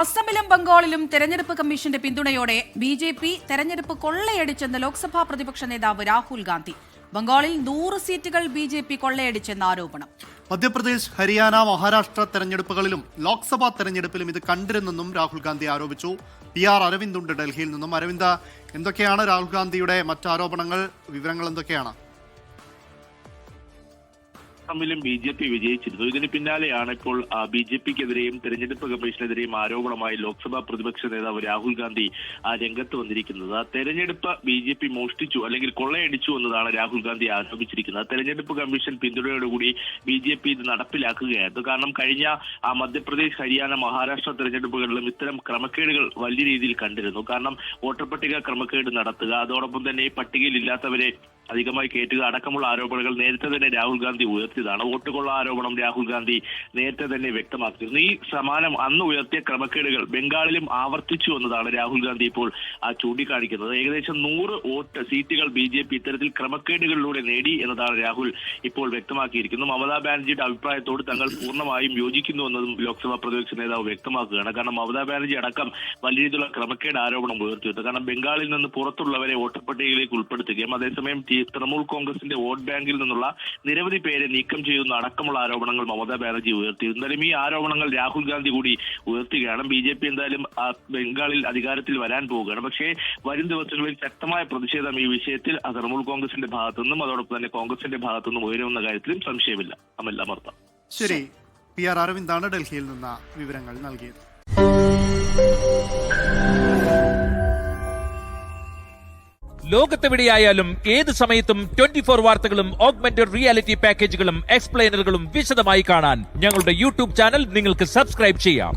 അസമിലും ബംഗാളിലും തെരഞ്ഞെടുപ്പ് കമ്മീഷന്റെ പിന്തുണയോടെ ബി.ജെ.പി. തെരഞ്ഞെടുപ്പ് കൊള്ളയടിച്ചെന്ന് ലോക്സഭാ പ്രതിപക്ഷ നേതാവ് രാഹുൽ ഗാന്ധി. ബംഗാളിൽ 100 സീറ്റുകൾ ബി.ജെ.പി. കൊള്ളയടിച്ചെന്ന് ആരോപണം. മധ്യപ്രദേശ്, ഹരിയാന, മഹാരാഷ്ട്ര തെരഞ്ഞെടുപ്പുകളിലും ലോക്സഭാ തെരഞ്ഞെടുപ്പിലും ഇത് കണ്ടിരുന്നെന്നും രാഹുൽ ഗാന്ധി ആരോപിച്ചു. PR അരവിന്ദ് ഉണ്ട് ഡൽഹിയിൽ നിന്നും. അരവിന്ദ്, എന്തൊക്കെയാണ് രാഹുൽ ഗാന്ധിയുടെ മറ്റാരോപണങ്ങൾ? വിവരങ്ങൾ എന്തൊക്കെയാണ്? അസമിലും ബി.ജെ.പി. വിജയിച്ചിരുന്നു. ഇതിന് പിന്നാലെയാണ് ഇപ്പോൾ ബി.ജെ.പിക്കെതിരെയും തെരഞ്ഞെടുപ്പ് കമ്മീഷനെതിരെയും ആരോപണമായി ലോക്സഭാ പ്രതിപക്ഷ നേതാവ് രാഹുൽ ഗാന്ധി രംഗത്ത് വന്നിരിക്കുന്നത്. തെരഞ്ഞെടുപ്പ് ബി.ജെ.പി. മോഷ്ടിച്ചു അല്ലെങ്കിൽ കൊള്ളയടിച്ചു എന്നതാണ് രാഹുൽ ഗാന്ധി ആരോപിച്ചിരിക്കുന്നത്. തെരഞ്ഞെടുപ്പ് കമ്മീഷൻ പിന്തുണയോടുകൂടി ബി.ജെ.പി. ഇത് നടപ്പിലാക്കുകയായിരുന്നു. കാരണം കഴിഞ്ഞ മധ്യപ്രദേശ്, ഹരിയാന, മഹാരാഷ്ട്ര തെരഞ്ഞെടുപ്പുകളിലും ഇത്തരം ക്രമക്കേടുകൾ വലിയ രീതിയിൽ കണ്ടിരുന്നു. കാരണം വോട്ടർ പട്ടിക ക്രമക്കേട് നടത്തുക, അതോടൊപ്പം തന്നെ പട്ടികയിൽ ഇല്ലാത്തവരെ അധികമായി കയറ്റുക അടക്കമുള്ള ആരോപണങ്ങൾ നേരത്തെ തന്നെ രാഹുൽ ഗാന്ധി ഉയർത്തിയതാണ്. വോട്ടുകൊള്ള ആരോപണം രാഹുൽ ഗാന്ധി നേരത്തെ തന്നെ വ്യക്തമാക്കിയിരുന്നു. ഈ സമാനം അന്ന് ഉയർത്തിയ ക്രമക്കേടുകൾ ബംഗാളിലും ആവർത്തിച്ചു എന്നതാണ് രാഹുൽ ഗാന്ധി ഇപ്പോൾ ചൂണ്ടിക്കാണിക്കുന്നത്. ഏകദേശം 100 സീറ്റുകൾ ബി.ജെ.പി. ഇത്തരത്തിൽ ക്രമക്കേടുകളിലൂടെ നേടി എന്നതാണ് രാഹുൽ ഇപ്പോൾ വ്യക്തമാക്കിയിരിക്കുന്നത്. മമതാ ബാനർജിയുടെ അഭിപ്രായത്തോട് തങ്ങൾ പൂർണ്ണമായും യോജിക്കുന്നു എന്നതും ലോക്സഭാ പ്രതിപക്ഷ നേതാവ് വ്യക്തമാക്കുകയാണ്. കാരണം മമതാ ബാനർജി അടക്കം വലിയ രീതിയിലുള്ള ക്രമക്കേട് ആരോപണം ഉയർത്തിയിരുന്നു. കാരണം ബംഗാളിൽ നിന്ന് പുറത്തുള്ളവരെ വോട്ടർ പട്ടികയിലേക്ക് ഉൾപ്പെടുത്തുകയും അതേസമയം തൃണമൂൽ കോൺഗ്രസിന്റെ വോട്ട് ബാങ്കിൽ നിന്നുള്ള നിരവധി പേരെ നീക്കം ചെയ്യുന്ന അടക്കമുള്ള ആരോപണങ്ങൾ മമതാ ബാനർജി ഉയർത്തി. എന്തായാലും ഈ ആരോപണങ്ങൾ രാഹുൽ ഗാന്ധി കൂടി ഉയർത്തുകയാണ്. ബി.ജെ.പി. എന്തായാലും ബംഗാളിൽ അധികാരത്തിൽ വരാൻ പോവുകയാണ്. പക്ഷേ വരും ദിവസങ്ങളിൽ ശക്തമായ പ്രതിഷേധം ഈ വിഷയത്തിൽ തൃണമൂൽ കോൺഗ്രസിന്റെ ഭാഗത്തുനിന്നും അതോടൊപ്പം തന്നെ കോൺഗ്രസിന്റെ ഭാഗത്തുനിന്നും ഉയരുമെന്ന കാര്യത്തിലും സംശയമില്ല. അമർത്ത. ശരി, PR അരവിന്ദാണ് ഡൽഹിയിൽ നിന്ന് വിവരങ്ങൾ നൽകിയത്. ലോകത്തെവിടെയായാലും ഏത് സമയത്തും 24 വാർത്തകളും ഓഗ്മെന്റഡ് റിയാലിറ്റി പാക്കേജുകളും എക്സ്പ്ലെയിനറുകളും വിശദമായി കാണാൻ ഞങ്ങളുടെ YouTube ചാനൽ നിങ്ങൾക്ക് സബ്സ്ക്രൈബ് ചെയ്യാം.